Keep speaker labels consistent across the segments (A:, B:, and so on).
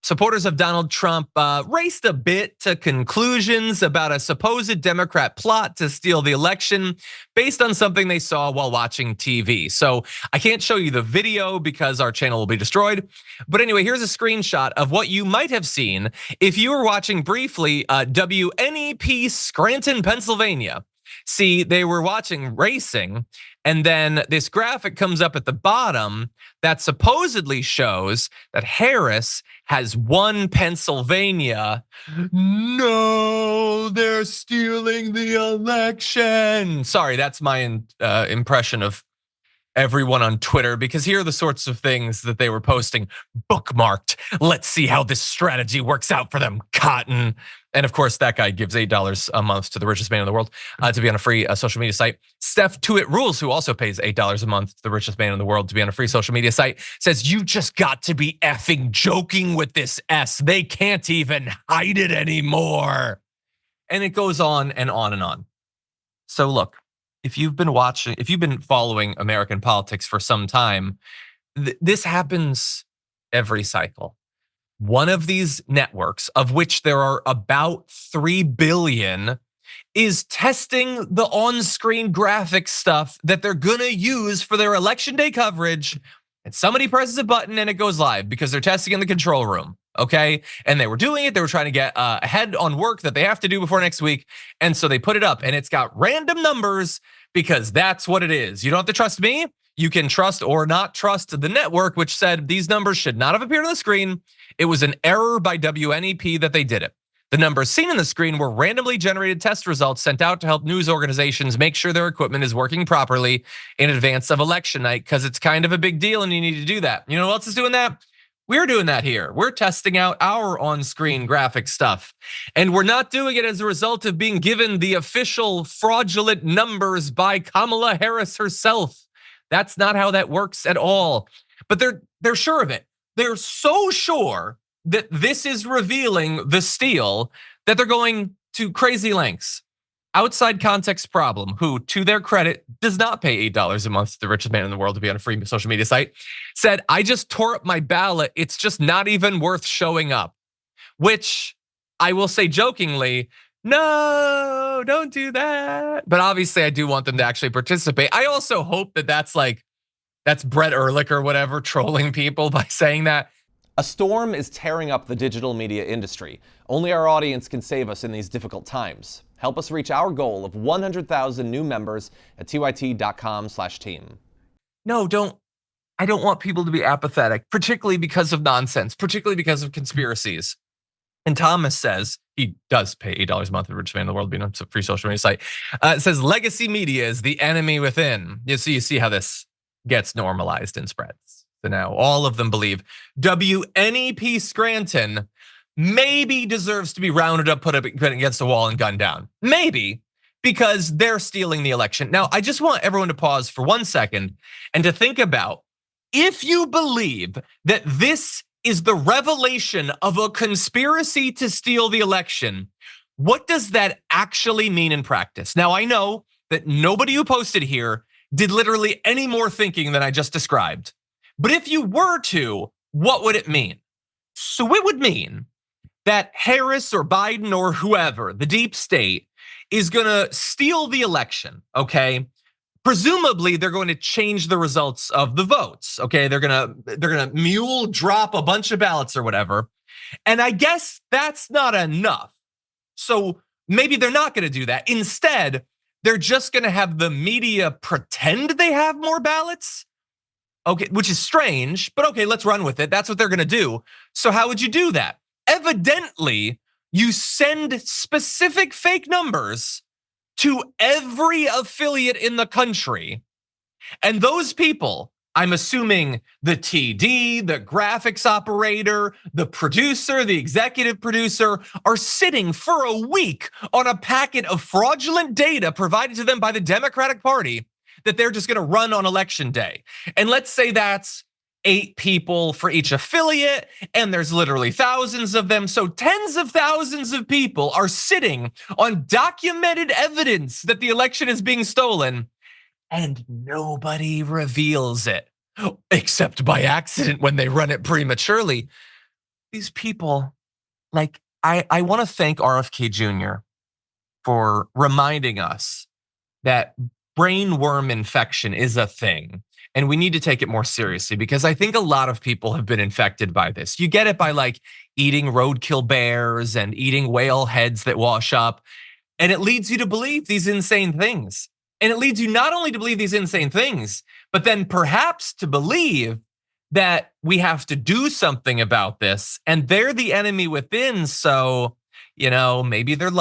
A: Supporters of Donald Trump raced a bit to conclusions about a supposed Democrat plot to steal the election based on something they saw while watching TV. So I can't show you the video because our channel will be destroyed. But anyway, here's a screenshot of what you might have seen if you were watching briefly WNEP Scranton, Pennsylvania. See, they were watching racing, and then this graphic comes up at the bottom that supposedly shows that Harris has won Pennsylvania. No, they're stealing the election. Sorry, that's my impression of everyone on Twitter, because here are the sorts of things that they were posting. Bookmarked. Let's see how this strategy works out for them. Cotton. And of course, that guy gives $8 a month to the richest man in the world to be on a free social media site. Steph Tuitt Rules, who also pays $8 a month to the richest man in the world to be on a free social media site, says, you just got to be effing joking with this S. They can't even hide it anymore. And it goes on and on and on. So look, if you've been following American politics for some time, this happens every cycle. One of these networks, of which there are about 3 billion, is testing the on-screen graphic stuff that they're gonna use for their election day coverage. And somebody presses a button and it goes live because they're testing in the control room, okay? And they were doing it, they were trying to get ahead on work that they have to do before next week. And so they put it up and it's got random numbers because that's what it is. You don't have to trust me. You can trust or not trust the network, which said these numbers should not have appeared on the screen. It was an error by WNEP that they did it. The numbers seen on the screen were randomly generated test results sent out to help news organizations make sure their equipment is working properly in advance of election night, because it's kind of a big deal and you need to do that. You know who else is doing that? We're doing that here. We're testing out our on-screen graphic stuff. And we're not doing it as a result of being given the official fraudulent numbers by Kamala Harris herself. That's not how that works at all. But they're sure of it. They're so sure that this is revealing the steal that they're going to crazy lengths. Outside Context Problem, who, to their credit, does not pay $8 a month to the richest man in the world to be on a free social media site, said, I just tore up my ballot. It's just not even worth showing up. Which I will say jokingly, no, don't do that. But obviously I do want them to actually participate. I also hope that that's Brett Ehrlich or whatever trolling people by saying that.
B: A storm is tearing up the digital media industry. Only our audience can save us in these difficult times. Help us reach our goal of 100,000 new members at tyt.com/team.
A: No, I don't want people to be apathetic, particularly because of nonsense, particularly because of conspiracies. And Thomas says, he does pay $8 a month to the richest man in the world being on a free social media site. It says legacy media is the enemy within. You see how this gets normalized and spreads. So now all of them believe WNEP Scranton maybe deserves to be rounded up, put against the wall and gunned down. Maybe, because they're stealing the election. Now, I just want everyone to pause for 1 second and to think about, if you believe that this is the revelation of a conspiracy to steal the election, what does that actually mean in practice? Now, I know that nobody who posted here did literally any more thinking than I just described. But if you were to, what would it mean? So it would mean that Harris or Biden or whoever, the deep state, is gonna steal the election, okay? Presumably, they're going to change the results of the votes, okay? They're gonna mule drop a bunch of ballots or whatever. And I guess that's not enough. So maybe they're not gonna do that. Instead, they're just gonna have the media pretend they have more ballots. Okay, which is strange, but okay, let's run with it. That's what they're gonna do. So how would you do that? Evidently, you send specific fake numbers to every affiliate in the country. And those people, I'm assuming the TD, the graphics operator, the producer, the executive producer, are sitting for a week on a packet of fraudulent data provided to them by the Democratic Party that they're just gonna run on election day. And let's say that's 8 people for each affiliate, and there's literally thousands of them. So tens of thousands of people are sitting on documented evidence that the election is being stolen, and nobody reveals it, except by accident when they run it prematurely. these people, like, I want to thank RFK Jr. for reminding us that brain worm infection is a thing. And we need to take it more seriously because I think a lot of people have been infected by this. You get it by like eating roadkill bears and eating whale heads that wash up. And it leads you to believe these insane things. And it leads you not only to believe these insane things, but then perhaps to believe that we have to do something about this. And they're the enemy within. So, maybe their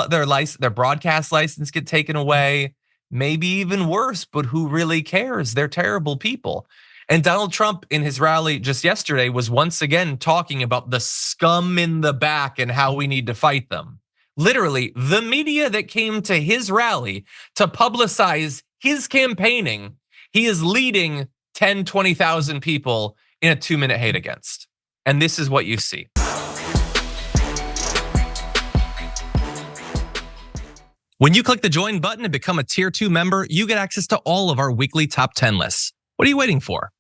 A: broadcast license get taken away. Maybe even worse, but who really cares? They're terrible people. And Donald Trump in his rally just yesterday was once again talking about the scum in the back and how we need to fight them. Literally, the media that came to his rally to publicize his campaigning, he is leading 10, 20,000 people in a 2-minute hate against. And this is what you see. When you click the join button and become a tier 2 member, you get access to all of our weekly top 10 lists. What are you waiting for?